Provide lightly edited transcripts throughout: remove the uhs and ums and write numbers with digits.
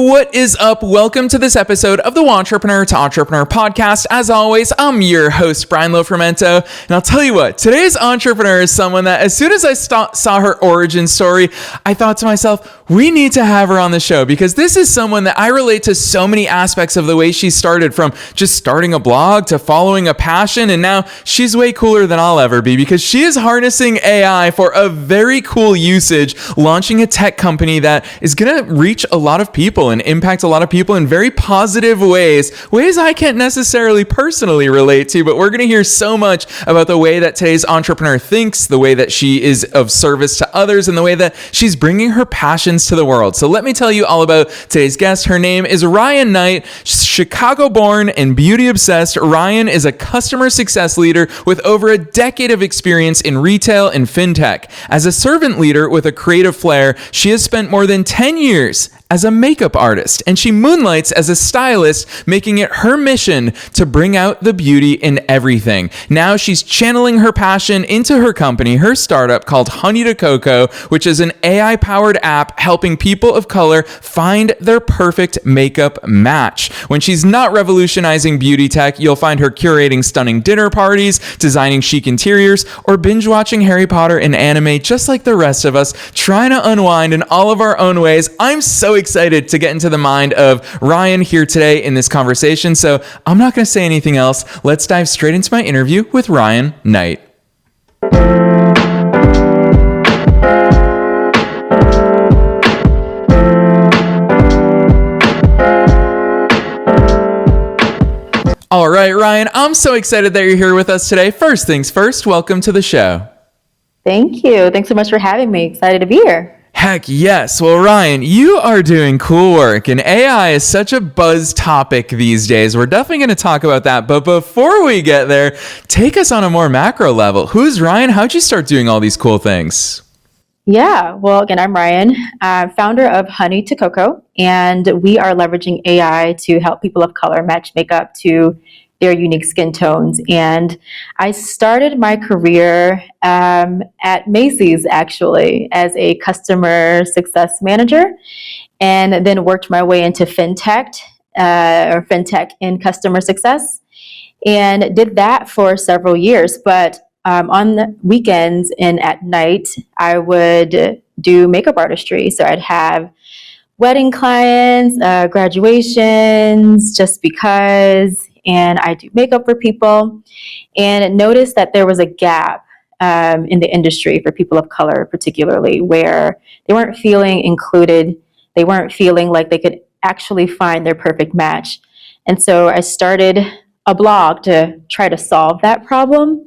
What is up? Welcome to this episode of the Entrepreneur to Entrepreneur podcast. As always, I'm your host, Brian Lofermento, and I'll tell you what, today's entrepreneur is someone that as soon as I saw her origin story, I thought to myself, we need to have her on the show because this is someone that I relate to so many aspects of the way she started, from just starting a blog to following a passion, and now she's way cooler than I'll ever be because she is harnessing AI for a very cool usage, launching a tech company that is going to reach a lot of people and impact a lot of people in very positive ways I can't necessarily personally relate to, but we're going to hear so much about the way that today's entrepreneur thinks, the way that she is of service to others, and the way that she's bringing her passions to the world. So let me tell you all about today's guest. Her name is Riean Knight. Chicago-born and beauty-obsessed, Riean is a customer success leader with over a decade of experience in retail and fintech. As a servant leader with a creative flair, she has spent more than 10 years as a makeup artist, and she moonlights as a stylist, making it her mission to bring out the beauty in everything. Now she's channeling her passion into her company, her startup called Honey to Cocoa, which is an AI-powered app helping people of color find their perfect makeup match. When she's not revolutionizing beauty tech, you'll find her curating stunning dinner parties, designing chic interiors, or binge-watching Harry Potter and anime just like the rest of us, trying to unwind in all of our own ways. I'm so excited to get into the mind of Riean here today in this conversation, so I'm not going to say anything else. Let's dive straight into my interview with Riean Knight. All right, Riean, I'm so excited that you're here with us today. First things first, welcome to the show. Thank you. Thanks so much for having me. Excited to be here. Heck yes. Well, Riean, you are doing cool work, and AI is such a buzz topic these days. We're definitely going to talk about that. But before we get there, take us on a more macro level. Who's Riean? How'd you start doing all these cool things? Yeah, well, again, I'm Riean, founder of Honey to Cocoa, and we are leveraging AI to help people of color match makeup to their unique skin tones. And I started my career at Macy's, actually, as a customer success manager, and then worked my way into fintech in customer success, and did that for several years. But on the weekends and at night, I would do makeup artistry. So I'd have wedding clients, graduations, just because, and I do makeup for people, and noticed that there was a gap in the industry for people of color, particularly, where they weren't feeling included. They weren't feeling like they could actually find their perfect match. And so I started a blog to try to solve that problem,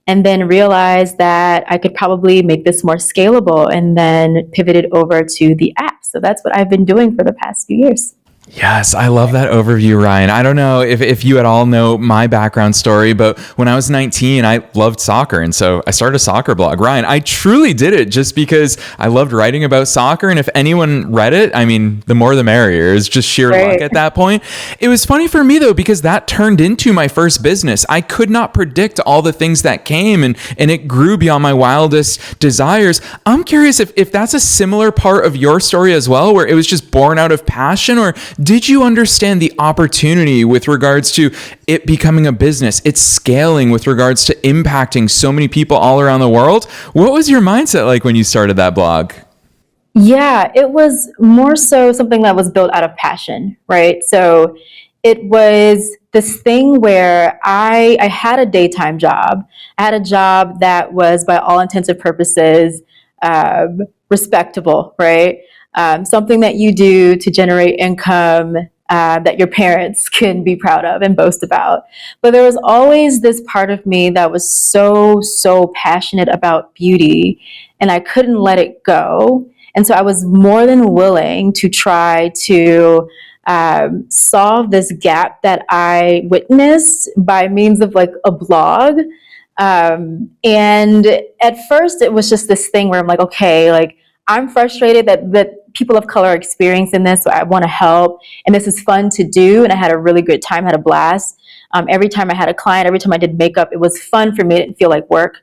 and then realized that I could probably make this more scalable, and then pivoted over to the app. So that's what I've been doing for the past few years. Yes, I love that overview, Riean. I don't know if you at all know my background story, but when I was 19, I loved soccer. And so I started a soccer blog. Riean, I truly did it just because I loved writing about soccer. And if anyone read it, I mean, the more the merrier. It's just sheer luck at that point. It was funny for me, though, because that turned into my first business. I could not predict all the things that came, and it grew beyond my wildest desires. I'm curious if that's a similar part of your story as well, where it was just born out of passion, or did you understand the opportunity with regards to it becoming a business, it's scaling with regards to impacting so many people all around the world? What was your mindset like when you started that blog? Yeah, it was more so something that was built out of passion, right? So it was this thing where I had a daytime job. I had a job that was, by all intents and purposes, respectable, right? Something that you do to generate income that your parents can be proud of and boast about. But there was always this part of me that was so passionate about beauty, and I couldn't let it go. And so I was more than willing to try to solve this gap that I witnessed by means of like a blog. And at first it was just this thing where I'm like, okay, like I'm frustrated that people of color are experiencing this, so I want to help, and this is fun to do, and I had a really good time, had a blast. Every time I had a client, every time I did makeup, it was fun for me. It didn't feel like work.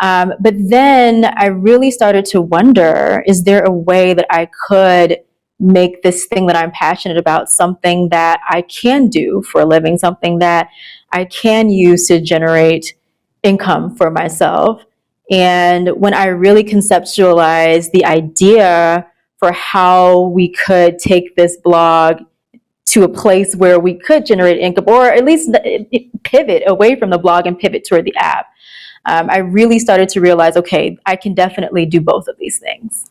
But then I really started to wonder, is there a way that I could make this thing that I'm passionate about something that I can do for a living, something that I can use to generate income for myself. And when I really conceptualized the idea for how we could take this blog to a place where we could generate income, or at least pivot away from the blog and pivot toward the app, I really started to realize, okay, I can definitely do both of these things.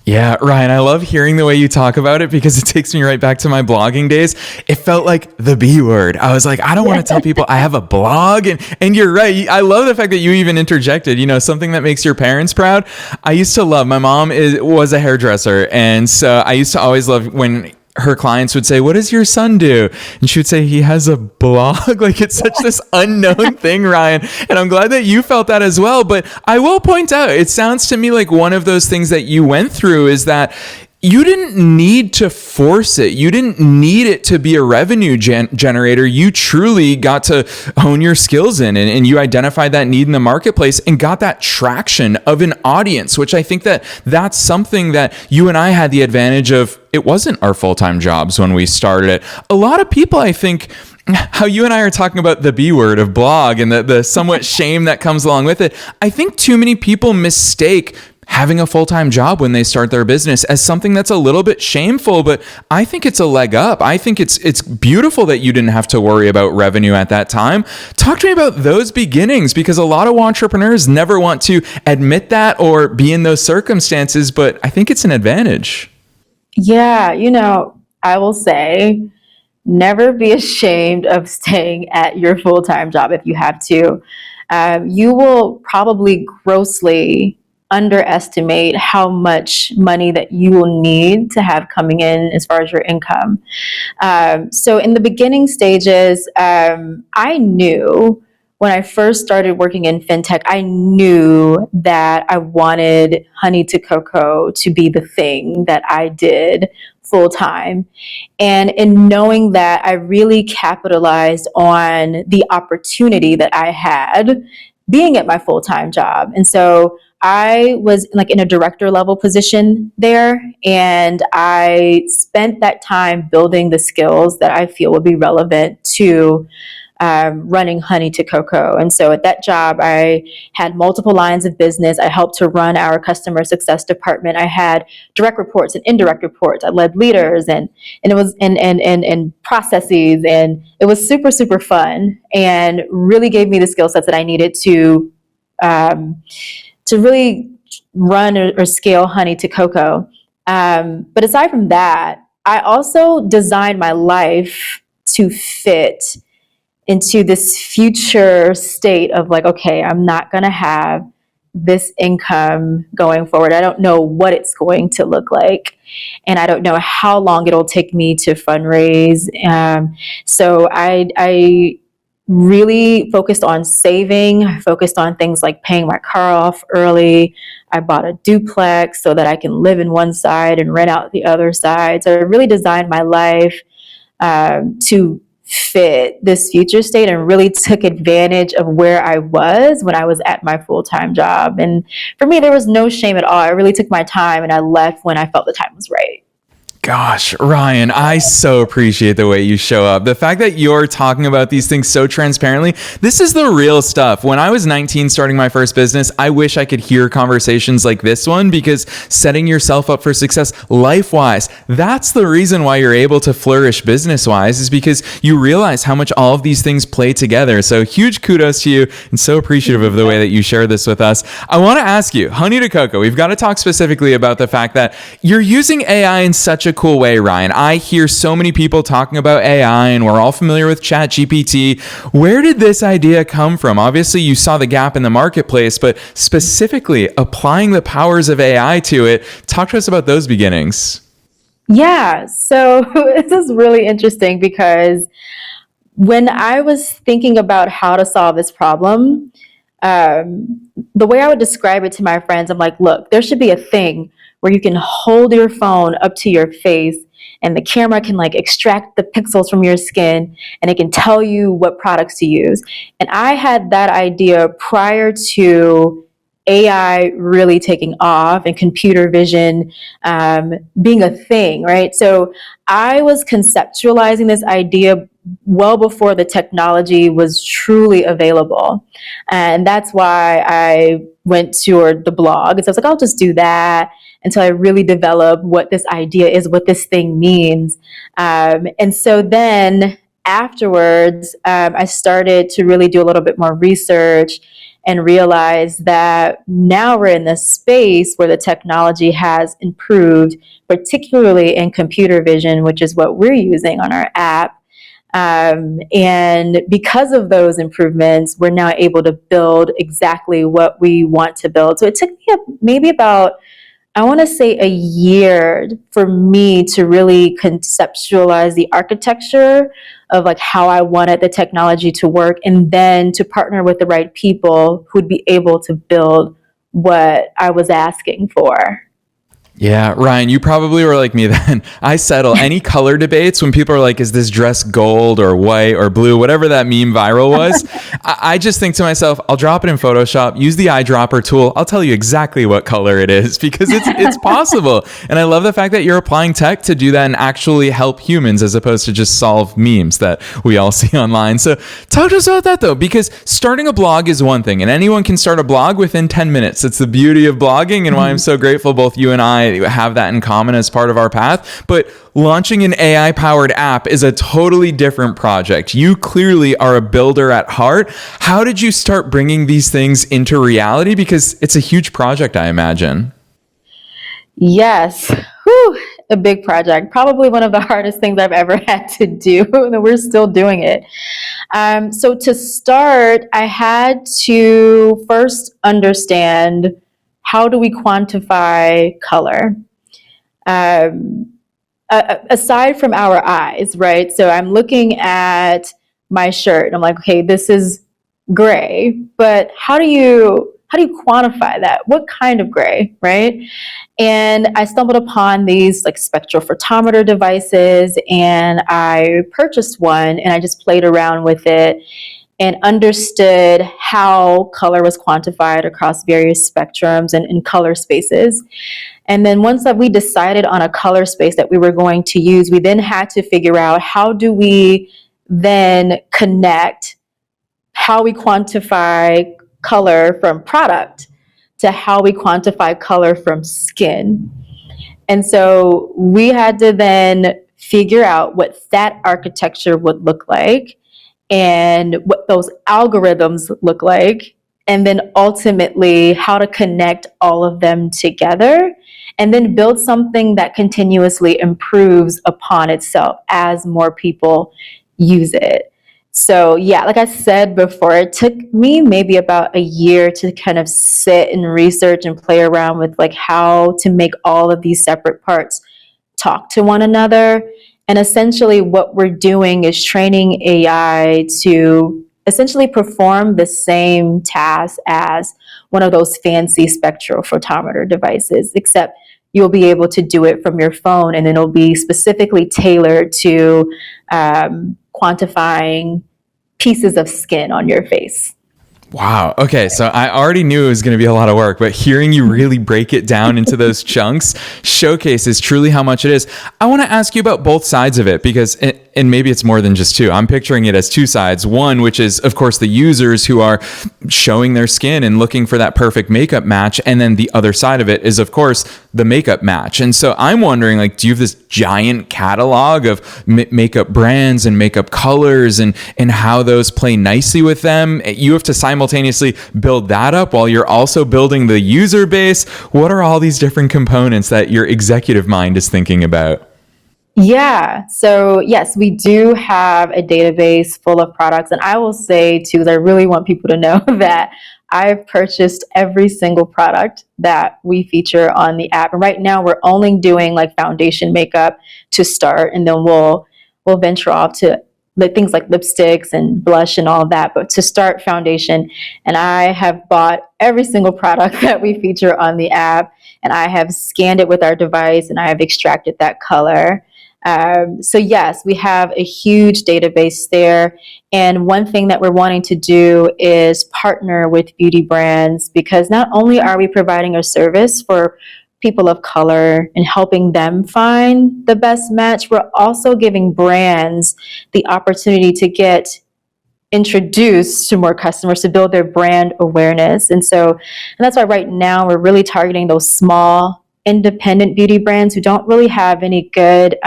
Yeah, Ryan, I love hearing the way you talk about it because it takes me right back to my blogging days. It felt like the B word. I was like, I don't want to tell people I have a blog. And you're right. I love the fact that you even interjected, something that makes your parents proud. I used to love, my mom was a hairdresser. And so I used to always love when her clients would say, what does your son do? And she would say, he has a blog. Like, it's such this unknown thing, Ryan. And I'm glad that you felt that as well. But I will point out, it sounds to me like one of those things that you went through is that you didn't need to force it. You didn't need it to be a revenue generator. You truly got to hone your skills in, and you identified that need in the marketplace and got that traction of an audience, which I think that's something that you and I had the advantage of. It wasn't our full-time jobs when we started it. A lot of people, I think, how you and I are talking about the B word of blog and the somewhat shame that comes along with it. I think too many people mistake having a full-time job when they start their business as something that's a little bit shameful, but I think it's a leg up. I think it's beautiful that you didn't have to worry about revenue at that time. Talk to me about those beginnings, because a lot of entrepreneurs never want to admit that or be in those circumstances, but I think it's an advantage. Yeah, I will say, never be ashamed of staying at your full-time job if you have to. You will probably grossly underestimate how much money that you will need to have coming in as far as your income. So in the beginning stages, I knew when I first started working in fintech, I knew that I wanted Honey to Cocoa to be the thing that I did full time. And in knowing that, I really capitalized on the opportunity that I had being at my full-time job. And so I was like in a director level position there, and I spent that time building the skills that I feel would be relevant to running Honey to Cocoa. And so at that job, I had multiple lines of business. I helped to run our customer success department. I had direct reports and indirect reports. I led leaders and it was and processes, and it was super, super fun and really gave me the skill sets that I needed to really run or scale Honey to Cocoa. But aside from that, I also designed my life to fit into this future state of like, okay, I'm not going to have this income going forward. I don't know what it's going to look like, and I don't know how long it'll take me to fundraise. So I really focused on saving. I focused on things like paying my car off early. I bought a duplex so that I can live in one side and rent out the other side. So I really designed my life to fit this future state, and really took advantage of where I was when I was at my full-time job. And for me, there was no shame at all. I really took my time, and I left when I felt the time was right. Gosh, Ryan, I so appreciate the way you show up. The fact that you're talking about these things so transparently, this is the real stuff. When I was 19 starting my first business, I wish I could hear conversations like this one, because setting yourself up for success life-wise, that's the reason why you're able to flourish business-wise, is because you realize how much all of these things play together. So huge kudos to you, and so appreciative of the way that you share this with us. I want to ask you, Honey to Cocoa, we've got to talk specifically about the fact that you're using AI in such a cool way, Ryan. I hear so many people talking about AI, and we're all familiar with ChatGPT. Where did this idea come from? Obviously, you saw the gap in the marketplace, but specifically applying the powers of AI to it. Talk to us about those beginnings. Yeah, so this is really interesting, because when I was thinking about how to solve this problem, the way I would describe it to my friends, I'm like, look, there should be a thing where you can hold your phone up to your face, and the camera can like extract the pixels from your skin, and it can tell you what products to use. And I had that idea prior to AI really taking off and computer vision being a thing, right? So I was conceptualizing this idea well before the technology was truly available. And that's why I went toward the blog. And so I was like, I'll just do that until I really develop what this idea is, what this thing means. And so then afterwards, I started to really do a little bit more research and realize that now we're in this space where the technology has improved, particularly in computer vision, which is what we're using on our app. And because of those improvements, we're now able to build exactly what we want to build. So it took me maybe about, I want to say, a year for me to really conceptualize the architecture of like how I wanted the technology to work, and then to partner with the right people who'd be able to build what I was asking for. Yeah, Ryan, you probably were like me then. I settle any color debates when people are like, is this dress gold or white or blue, whatever that meme viral was. I just think to myself, I'll drop it in Photoshop, use the eyedropper tool. I'll tell you exactly what color it is because it's possible. And I love the fact that you're applying tech to do that and actually help humans as opposed to just solve memes that we all see online. So talk to us about that though, because starting a blog is one thing and anyone can start a blog within 10 minutes. It's the beauty of blogging and why I'm so grateful both you and I have that in common as part of our path. But launching an AI powered app is a totally different project. You clearly are a builder at heart. How did you start bringing these things into reality? Because it's a huge project, I imagine. Yes. Whew. A big project. Probably one of the hardest things I've ever had to do, and we're still doing it. So to start, I had to first understand, how do we quantify color? Aside from our eyes, right? So I'm looking at my shirt and I'm like, okay, this is gray, but how do you quantify that? What kind of gray, right? And I stumbled upon these like spectrophotometer devices, and I purchased one and I just played around with it and understood how color was quantified across various spectrums and color spaces. And then once that we decided on a color space that we were going to use, we then had to figure out, how do we then connect how we quantify color from product to how we quantify color from skin. And so we had to then figure out what that architecture would look like and what those algorithms look like, and then ultimately how to connect all of them together and then build something that continuously improves upon itself as more people use it. So yeah, like I said before, it took me maybe about a year to kind of sit and research and play around with like how to make all of these separate parts talk to one another. And essentially what we're doing is training AI to essentially perform the same task as one of those fancy spectrophotometer devices, except you'll be able to do it from your phone, and then it'll be specifically tailored to quantifying pieces of skin on your face. Wow. Okay. So I already knew it was going to be a lot of work, but hearing you really break it down into those chunks showcases truly how much it is. I want to ask you about both sides of it because, and maybe it's more than just two. I'm picturing it as two sides. One, which is, of course, the users who are showing their skin and looking for that perfect makeup match. And then the other side of it is, of course, the makeup match. And so I'm wondering, like, do you have this giant catalog of makeup brands and makeup colors and how those play nicely with them? You have to simultaneously build that up while you're also building the user base. What are all these different components that your executive mind is thinking about? Yeah. So yes, we do have a database full of products. And I will say too, because I really want people to know that I've purchased every single product that we feature on the app. And right now we're only doing like foundation makeup to start, and then we'll venture off to things like lipsticks and blush and all of that. But to start, foundation. And I have bought every single product that we feature on the app, and I have scanned it with our device, and I have extracted that color. So yes, we have a huge database there. And one thing that we're wanting to do is partner with beauty brands, because not only are we providing a service for people of color and helping them find the best match, we're also giving brands the opportunity to get introduced to more customers, to build their brand awareness. And that's why right now we're really targeting those small independent beauty brands who don't really have any good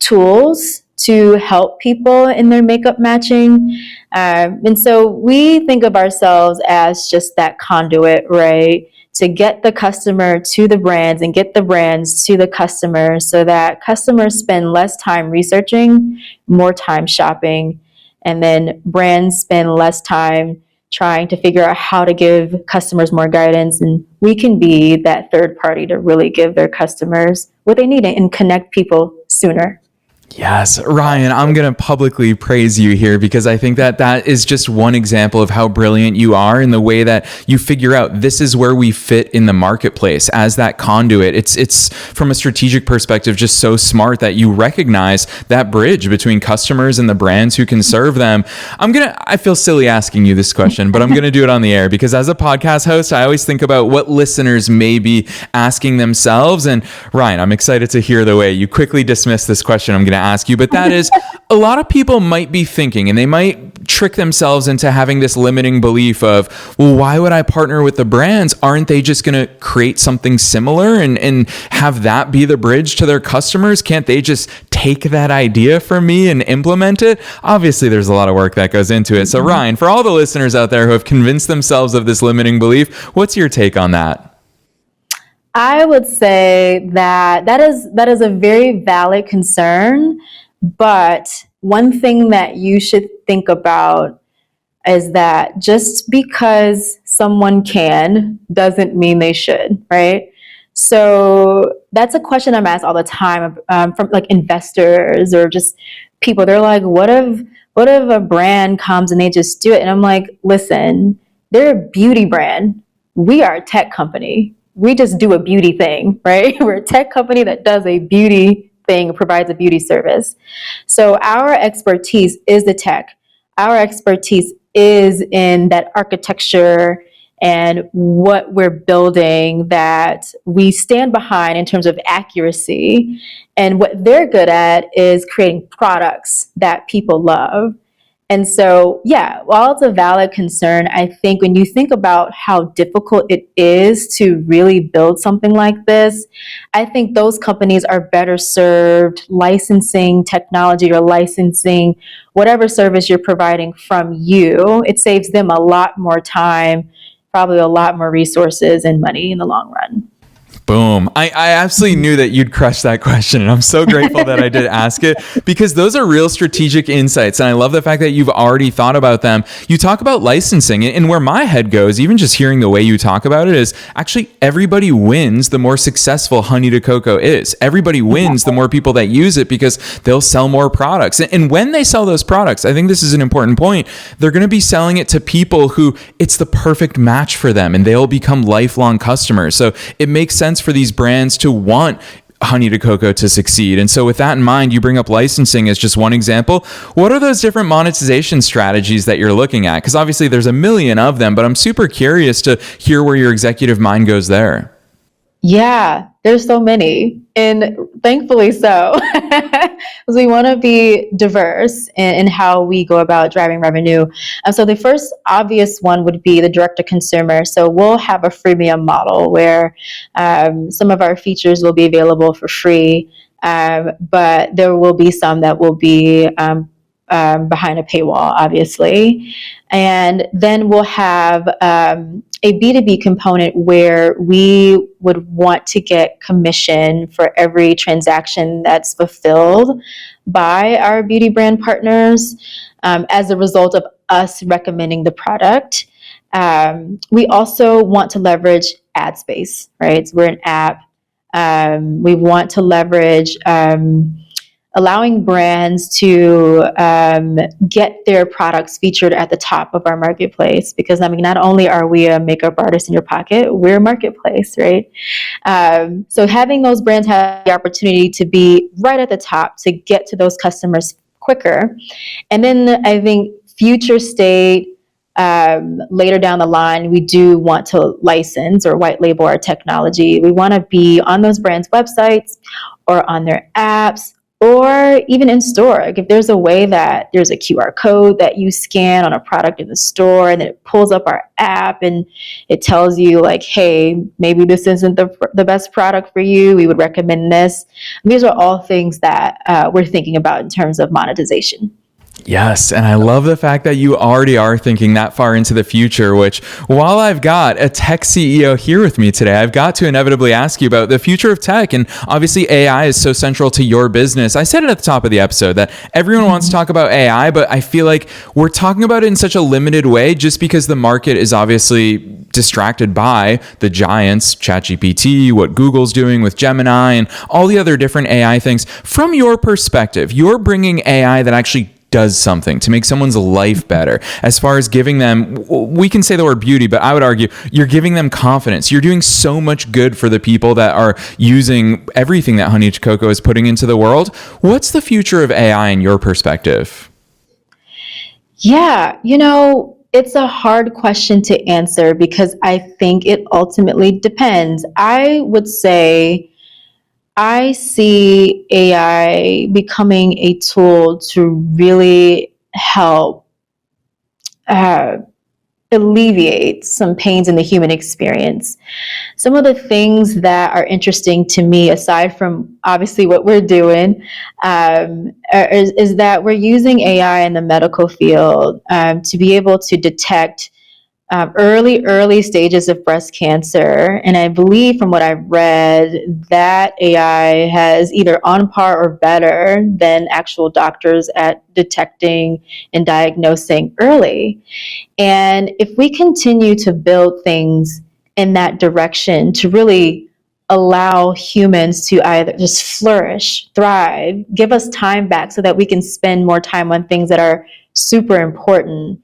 tools to help people in their makeup matching. And so we think of ourselves as just that conduit, right? To get the customer to the brands and get the brands to the customers, so that customers spend less time researching, more time shopping, and then brands spend less time trying to figure out how to give customers more guidance. And we can be that third party to really give their customers what they need and connect people sooner. Yes, Ryan, I'm going to publicly praise you here, because I think that that is just one example of how brilliant you are in the way that you figure out this is where we fit in the marketplace as that conduit. It's from a strategic perspective just so smart that you recognize that bridge between customers and the brands who can serve them. I feel silly asking you this question, but I'm going to do it on the air, because as a podcast host, I always think about what listeners may be asking themselves. And Ryan, I'm excited to hear the way you quickly dismiss this question I'm going to ask you, but that is, a lot of people might be thinking, and they might trick themselves into having this limiting belief of, well, why would I partner with the brands? Aren't they just going to create something similar and have that be the bridge to their customers? Can't they just take that idea from me and implement it? Obviously, there's a lot of work that goes into it. So Ryan, for all the listeners out there who have convinced themselves of this limiting belief, what's your take on that? I would say that is a very valid concern, but one thing that you should think about is that just because someone can doesn't mean they should, right? So that's a question I'm asked all the time from like investors or just people. They're like, what if a brand comes and they just do it? And I'm like, listen, they're a beauty brand. We are a tech company. We just do a beauty thing, right? We're a tech company that does a beauty thing, provides a beauty service. So our expertise is the tech. Our expertise is in that architecture and what we're building that we stand behind in terms of accuracy. And what they're good at is creating products that people love. And so, yeah, while it's a valid concern, I think when you think about how difficult it is to really build something like this, I think those companies are better served licensing technology or licensing whatever service you're providing from you. It saves them a lot more time, probably a lot more resources and money in the long run. Boom. I absolutely knew that you'd crush that question. And I'm so grateful that I did ask it, because those are real strategic insights. And I love the fact that you've already thought about them. You talk about licensing, and where my head goes, even just hearing the way you talk about it, is actually everybody wins the more successful Honey to Cocoa is. Everybody wins the more people that use it, because they'll sell more products. And when they sell those products, I think this is an important point, they're going to be selling it to people who it's the perfect match for them, and they'll become lifelong customers. So it makes sense for these brands to want Honey to Cocoa to succeed. And so with that in mind, you bring up licensing as just one example. What are those different monetization strategies that you're looking at? Because obviously there's a million of them, but I'm super curious to hear where your executive mind goes there. Yeah, there's so many, and thankfully so, because we want to be diverse in how we go about driving revenue. So the first obvious one would be the direct to consumer. So we'll have a freemium model where some of our features will be available for free, but there will be some that will be behind a paywall, obviously. And then we'll have a B2B component where we would want to get commission for every transaction that's fulfilled by our beauty brand partners as a result of us recommending the product. We also want to leverage ad space, right? So we're an app. We want to leverage allowing brands to get their products featured at the top of our marketplace. Because I mean, not only are we a makeup artist in your pocket, we're a marketplace, right? So having those brands have the opportunity to be right at the top to get to those customers quicker. And then I think future state, later down the line, we do want to license or white label our technology. We want to be on those brands' websites or on their apps or even in store. Like if there's a way that there's a QR code that you scan on a product in the store and then it pulls up our app and it tells you like, hey, maybe this isn't the best product for you. We would recommend this. And these are all things that we're thinking about in terms of monetization. Yes, and I love the fact that you already are thinking that far into the future, which while I've got a tech CEO here with me today, I've got to inevitably ask you about the future of tech. And obviously AI is so central to your business. I said it at the top of the episode that everyone wants to talk about AI, but I feel like we're talking about it in such a limited way just because the market is obviously distracted by the giants, ChatGPT, what Google's doing with Gemini, and all the other different AI things. From your perspective, you're bringing AI that actually does something to make someone's life better, as far as giving them, we can say the word beauty, but I would argue you're giving them confidence. You're doing so much good for the people that are using everything that Honey to Cocoa is putting into the world. What's the future of AI in your perspective? Yeah, it's a hard question to answer because I think it ultimately depends. I would say I see AI becoming a tool to really help uh, alleviate some pains in the human experience. Some of the things that are interesting to me, aside from obviously what we're doing, is that we're using AI in the medical field to be able to detect early stages of breast cancer. And I believe from what I've read that AI has either on par or better than actual doctors at detecting and diagnosing early. And if we continue to build things in that direction to really allow humans to either just flourish, thrive, give us time back so that we can spend more time on things that are super important,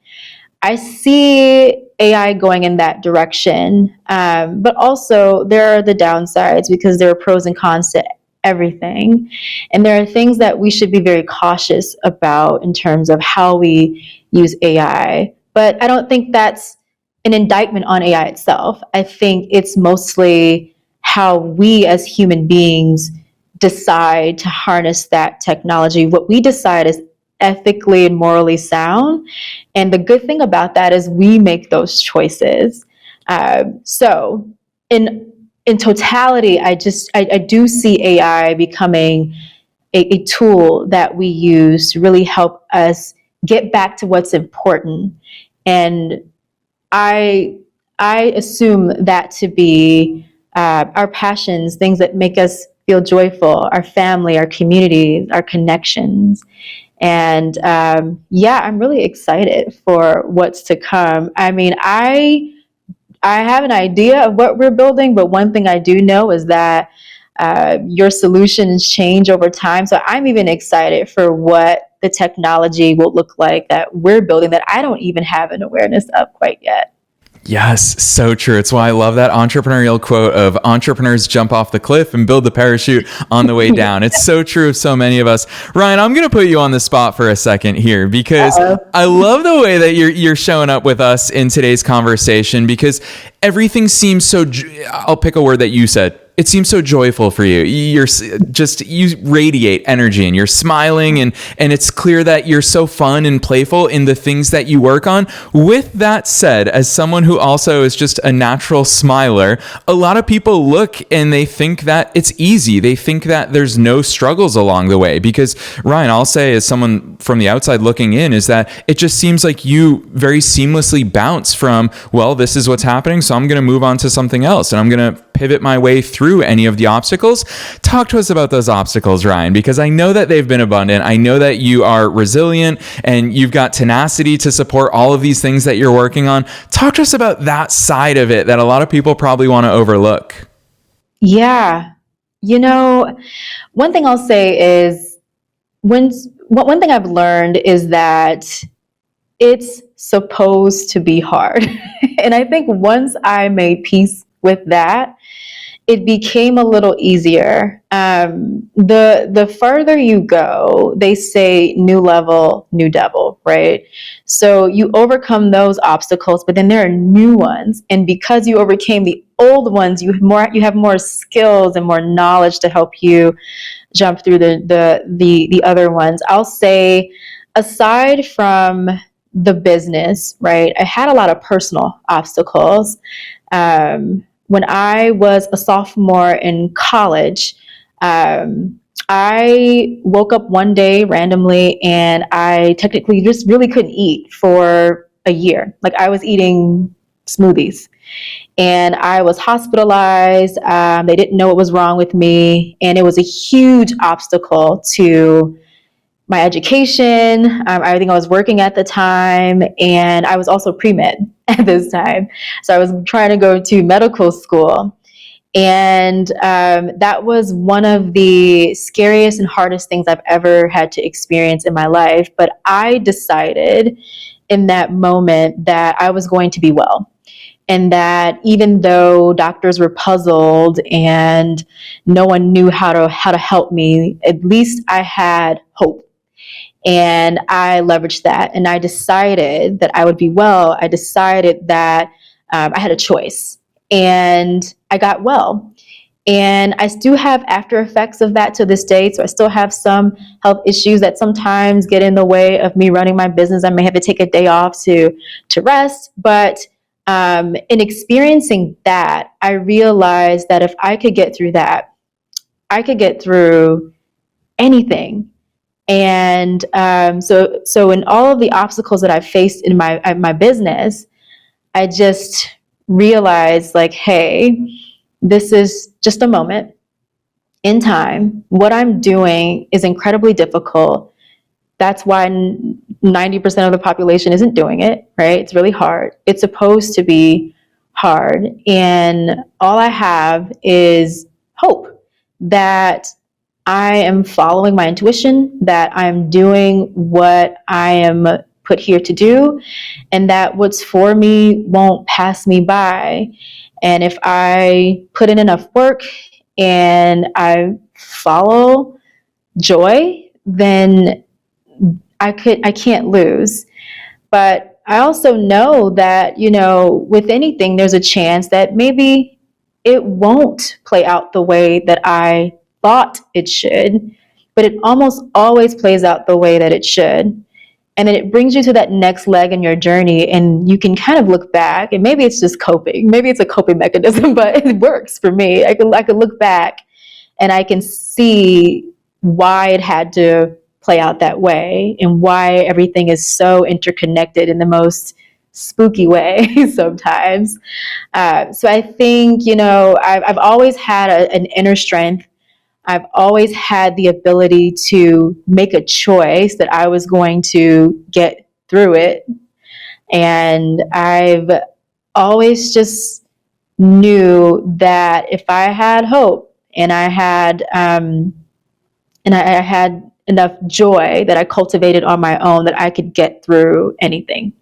I see AI going in that direction. But also there are the downsides because there are pros and cons to everything. And there are things that we should be very cautious about in terms of how we use AI. But I don't think that's an indictment on AI itself. I think it's mostly how we as human beings decide to harness that technology. What we decide is ethically and morally sound. And the good thing about that is we make those choices. So in totality, I do see AI becoming a tool that we use to really help us get back to what's important. And I assume that to be our passions, things that make us feel joyful, our family, our community, our connections. And I'm really excited for what's to come. I mean, I have an idea of what we're building, but one thing I do know is that your solutions change over time. So I'm even excited for what the technology will look like that we're building that I don't even have an awareness of quite yet. Yes, so true. It's why I love that entrepreneurial quote of entrepreneurs jump off the cliff and build the parachute on the way down. It's so true of so many of us. Ryan, I'm going to put you on the spot for a second here because I love the way that you're showing up with us in today's conversation, because everything seems so, I'll pick a word that you said. It seems so joyful for you. You radiate energy and you're smiling, and it's clear that you're so fun and playful in the things that you work on. With that said, as someone who also is just a natural smiler, a lot of people look and they think that it's easy. They think that there's no struggles along the way, because Ryan, I'll say as someone from the outside looking in, is that it just seems like you very seamlessly bounce from, well, this is what's happening, so I'm going to move on to something else and I'm going to pivot my way through any of the obstacles. Talk to us about those obstacles, Ryan, because I know that they've been abundant. I know that you are resilient and you've got tenacity to support all of these things that you're working on. Talk to us about that side of it that a lot of people probably want to overlook. Yeah. One thing I'll say is one thing I've learned is that it's supposed to be hard. And I think once I made peace with that, it became a little easier. The further you go, they say new level, new devil, right? So you overcome those obstacles, but then there are new ones, and because you overcame the old ones, you have more skills and more knowledge to help you jump through the other ones. I'll say, aside from the business, right? I had a lot of personal obstacles. When I was a sophomore in college, I woke up one day randomly and I technically just really couldn't eat for a year. Like, I was eating smoothies and I was hospitalized. They didn't know what was wrong with me. And it was a huge obstacle to my education. I think I was working at the time, and I was also pre-med at this time. So I was trying to go to medical school. And that was one of the scariest and hardest things I've ever had to experience in my life. But I decided in that moment that I was going to be well. And that even though doctors were puzzled and no one knew how to help me, at least I had hope. And I leveraged that, and I decided that I would be well. I decided that I had a choice, and I got well. And I still have after effects of that to this day. So I still have some health issues that sometimes get in the way of me running my business. I may have to take a day off to rest. But in experiencing that, I realized that if I could get through that, I could get through anything. And so in all of the obstacles that I faced in my business, I just realized, like, hey, this is just a moment in time. What I'm doing is incredibly difficult. That's why 90% of the population isn't doing it, right? It's really hard. It's supposed to be hard. And all I have is hope that I am following my intuition, that I'm doing what I am put here to do, and that what's for me won't pass me by. And if I put in enough work and I follow joy, then I can't lose. But I also know that, with anything, there's a chance that maybe it won't play out the way that I thought it should, but it almost always plays out the way that it should. And then it brings you to that next leg in your journey, and you can kind of look back, and maybe it's just coping. Maybe it's a coping mechanism, but it works for me. I can look back and I can see why it had to play out that way and why everything is so interconnected in the most spooky way sometimes. So I think, I've always had an inner strength. I've always had the ability to make a choice that I was going to get through it. And I've always just knew that if I had hope and I had I had enough joy that I cultivated on my own, that I could get through anything.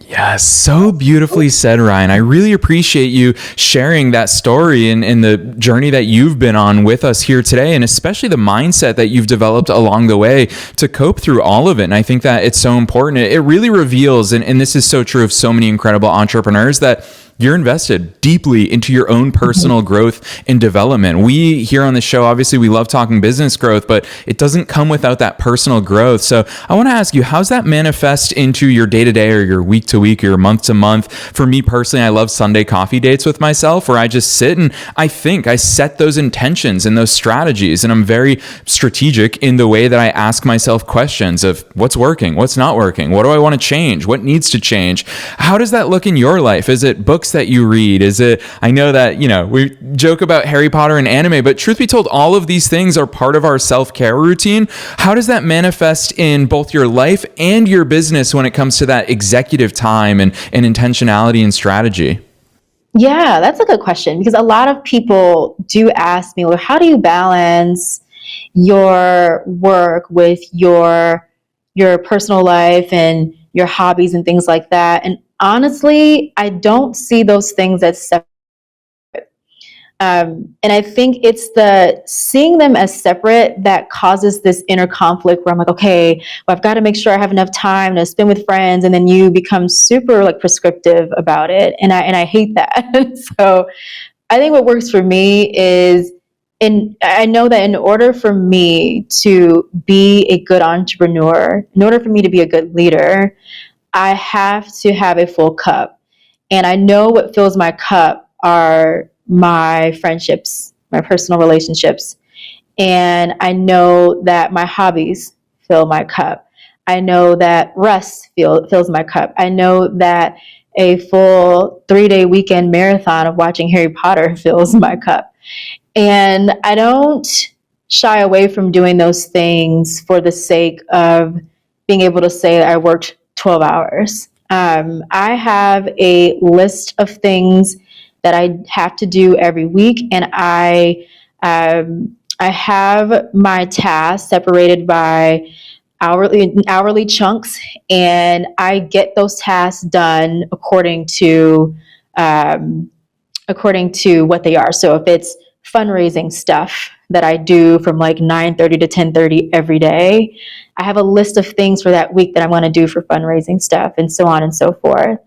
Yeah, so beautifully said, Ryan. I really appreciate you sharing that story and the journey that you've been on with us here today, and especially the mindset that you've developed along the way to cope through all of it. And I think that it's so important. It really reveals, and this is so true of so many incredible entrepreneurs, that you're invested deeply into your own personal growth and development. We here on the show, obviously, we love talking business growth, but it doesn't come without that personal growth. So I want to ask you, how's that manifest into your day-to-day or your week-to-week or your month-to-month? For me personally, I love Sunday coffee dates with myself, where I just sit and I set those intentions and those strategies. And I'm very strategic in the way that I ask myself questions of what's working, what's not working, what do I want to change, what needs to change. How does that look in your life? Is it books that you read? Is it, I know that, we joke about Harry Potter and anime, but truth be told, all of these things are part of our self-care routine. How does that manifest in both your life and your business when it comes to that executive time and intentionality and strategy? Yeah, that's a good question, because a lot of people do ask me, well, how do you balance your work with your personal life and your hobbies and things like that. And honestly, I don't see those things as separate. And I think it's the seeing them as separate that causes this inner conflict where I'm like, okay, well, I've got to make sure I have enough time to spend with friends, and then you become super like prescriptive about it, and I hate that. So I think what works for me is, I know that in order for me to be a good entrepreneur, in order for me to be a good leader, I have to have a full cup. And I know what fills my cup are my friendships, my personal relationships. And I know that my hobbies fill my cup. I know that rest fills my cup. I know that a full 3-day weekend marathon of watching Harry Potter fills my cup. And I don't shy away from doing those things for the sake of being able to say that I worked 12 hours. I have a list of things that I have to do every week, and I have my tasks separated by hourly chunks, and I get those tasks done according to what they are. So if it's fundraising stuff that I do from like 9:30 to 10:30 every day, I have a list of things for that week that I want to do for fundraising stuff, and so on and so forth.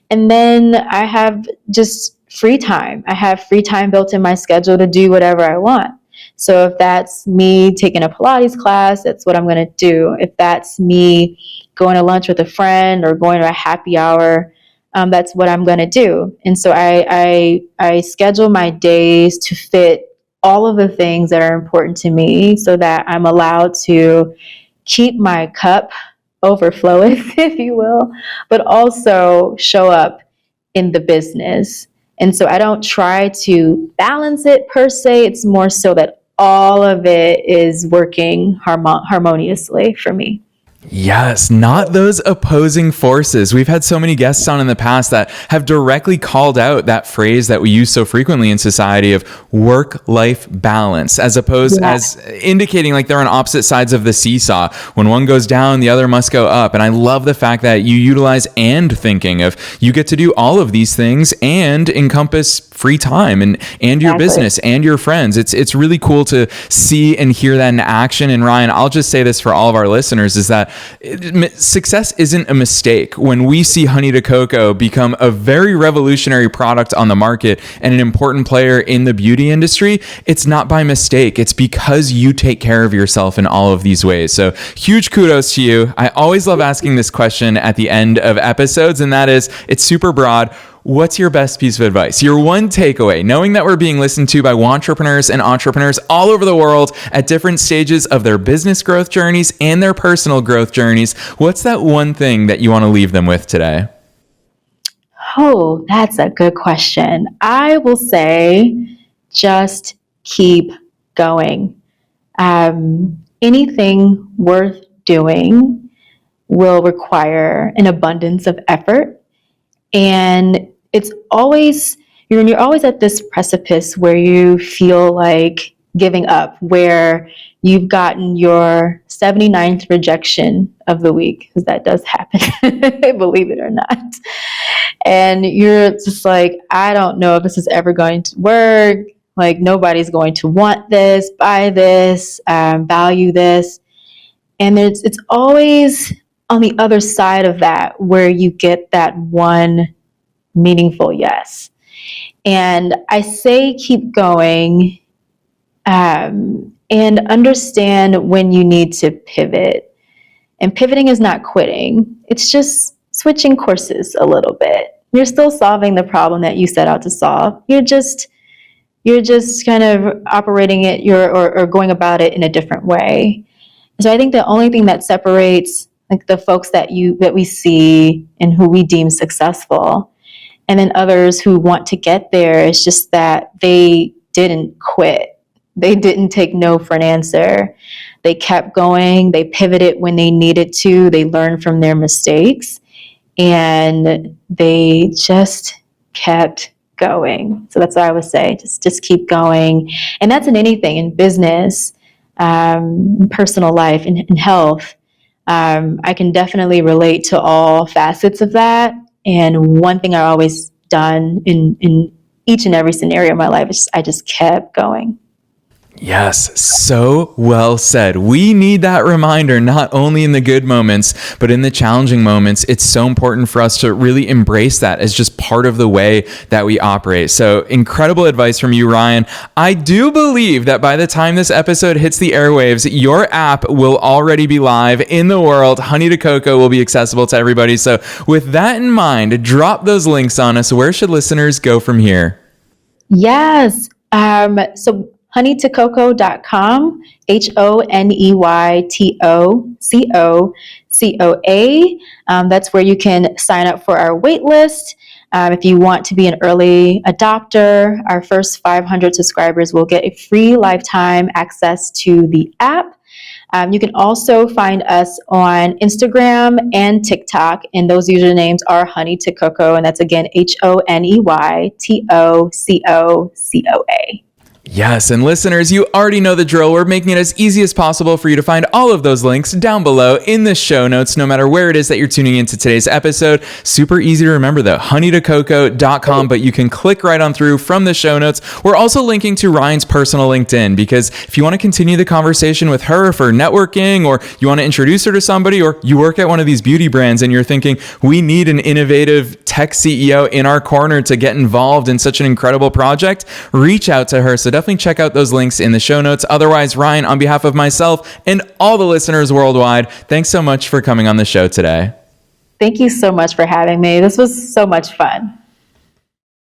And then I have just free time. I have free time built in my schedule to do whatever I want. So if that's me taking a Pilates class, that's what I'm going to do. If that's me going to lunch with a friend or going to a happy hour, that's what I'm going to do. And so I schedule my days to fit all of the things that are important to me so that I'm allowed to keep my cup overflowing, if you will, but also show up in the business. And so I don't try to balance it per se. It's more so that all of it is working harmoniously for me. Yes, not those opposing forces. We've had so many guests on in the past that have directly called out that phrase that we use so frequently in society of work-life balance, as opposed as indicating like they're on opposite sides of the seesaw. When one goes down, the other must go up. And I love the fact that you utilize and thinking of you get to do all of these things and encompass free time and your business and your friends. It's really cool to see and hear that in action. And Ryan, I'll just say this for all of our listeners is that success isn't a mistake. When we see honey to cocoa become a very revolutionary product on the market and an important player in the beauty industry, it's not by mistake. It's because you take care of yourself in all of these ways. So huge kudos to you. I always love asking this question at the end of episodes, and that is, it's super broad. What's your best piece of advice? Your one takeaway, knowing that we're being listened to by entrepreneurs and entrepreneurs all over the world at different stages of their business growth journeys and their personal growth journeys. What's that one thing that you want to leave them with today? Oh, that's a good question. I will say just keep going. Anything worth doing will require an abundance of effort. And it's always, you're always at this precipice where you feel like giving up, where you've gotten your 79th rejection of the week, because that does happen, believe it or not. And you're just like, I don't know if this is ever going to work. Like, nobody's going to want this, buy this, value this. And it's always on the other side of that where you get that one meaningful yes. And I say keep going, and understand when you need to pivot. And pivoting is not quitting. It's just switching courses a little bit. You're still solving the problem that you set out to solve. You're just kind of operating it or going about it in a different way. So I think the only thing that separates like the folks that we see and who we deem successful, and then others who want to get there, is just that they didn't quit. They didn't take no for an answer. They kept going. They pivoted when they needed to. They learned from their mistakes, and they just kept going. So that's what I would say. Just keep going. And that's in anything, in business, personal life, and health. I can definitely relate to all facets of that. And one thing I always done in each and every scenario of my life is I just kept going. Yes, so well said. We need that reminder, not only in the good moments, but in the challenging moments. It's so important for us to really embrace that as just part of the way that we operate. So incredible advice from you, Ryan. I do believe that by the time this episode hits the airwaves, your app will already be live in the world. Honey to Cocoa will be accessible to everybody. So with that in mind, drop those links on us. Where should listeners go from here? Yes. So honeytococoa.com, HONEYTOCOCOA. That's where you can sign up for our wait list. If you want to be an early adopter, our first 500 subscribers will get a free lifetime access to the app. You can also find us on Instagram and TikTok, and those usernames are Honey to Cocoa, and that's again HONEYTOCOCOA. Yes, and listeners, you already know the drill. We're making it as easy as possible for you to find all of those links down below in the show notes, no matter where it is that you're tuning into today's episode. Super easy to remember though, honeytococoa.com, but you can click right on through from the show notes. We're also linking to Ryan's personal LinkedIn, because if you want to continue the conversation with her for networking, or you want to introduce her to somebody, or you work at one of these beauty brands and you're thinking, we need an innovative tech CEO in our corner to get involved in such an incredible project, reach out to her. So definitely check out those links in the show notes. Otherwise, Ryan, on behalf of myself and all the listeners worldwide, thanks so much for coming on the show today. Thank you so much for having me. This was so much fun.